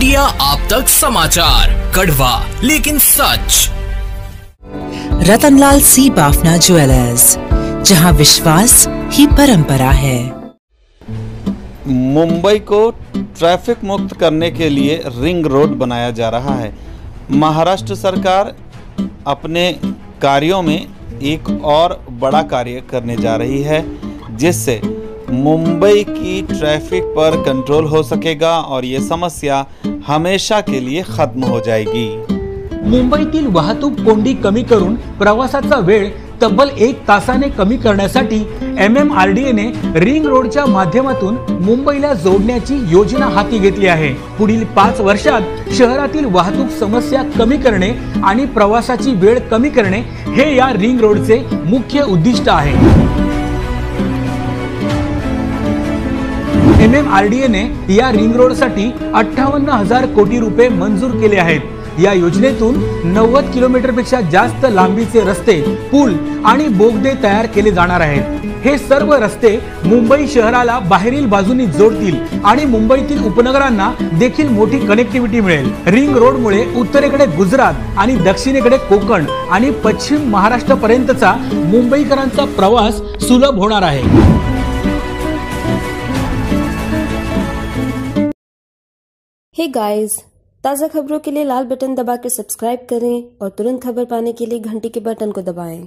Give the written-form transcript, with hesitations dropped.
India आप तक समाचार, कड़वा लेकिन सच। रतनलाल सी बाफना ज्वेलर्स, जहां विश्वास ही परंपरा है। मुंबई को ट्रैफिक मुक्त करने के लिए रिंग रोड बनाया जा रहा है। महाराष्ट्र सरकार अपने कार्यों में एक और बड़ा कार्य करने जा रही है, जिससे मुंबई की ट्रैफिक पर कंट्रोल हो सकेगा और ये समस्या हमेशा के लिए खत्म हो जाएगी। मुंबईतील वाहतूक कोंडी कमी करून प्रवासाचा वेळ तब्बल 1 तासाने कमी करण्यासाठी MMRDA ने रिंग रोडच्या माध्यमातून मुंबईला जोडण्याची योजना हाती घेतली आहे। पुढील 5 वर्षात शहरातील वाहतूक समस्या कमी करणे आणि प्रवासाची वेळ कमी करणे हे या रिंग रोडचे मुख्य उद्दिष्ट आहे। MMRDA ने या रिंग रोडसाठी 58,000 कोटी रुपये मंजूर केले आहेत। या योजनेतून 90 किलोमीटरपेक्षा जास्त लांबीचे रस्ते, पूल आणि बोगदे तयार केले जाणार आहेत। हे सर्व रस्ते मुंबई शहराला बाहेरील बाजूनी जोडतील आणि मुंबईतील उपनगरांना देखील मोठी कनेक्टिव्हिटी मिळेल। रिंग रोडमुळे उत्तरेकडे गुजरात आणि दक्षिणेकडे कोकण आणि पश्चिम महाराष्ट्रापर्यंतचा मुंबईकरांचा प्रवास सुलभ होणार आहे। हे गाइस, ताज़ा खबरों के लिए लाल बटन दबाकर सब्सक्राइब करें और तुरंत खबर पाने के लिए घंटी के बटन को दबाएं।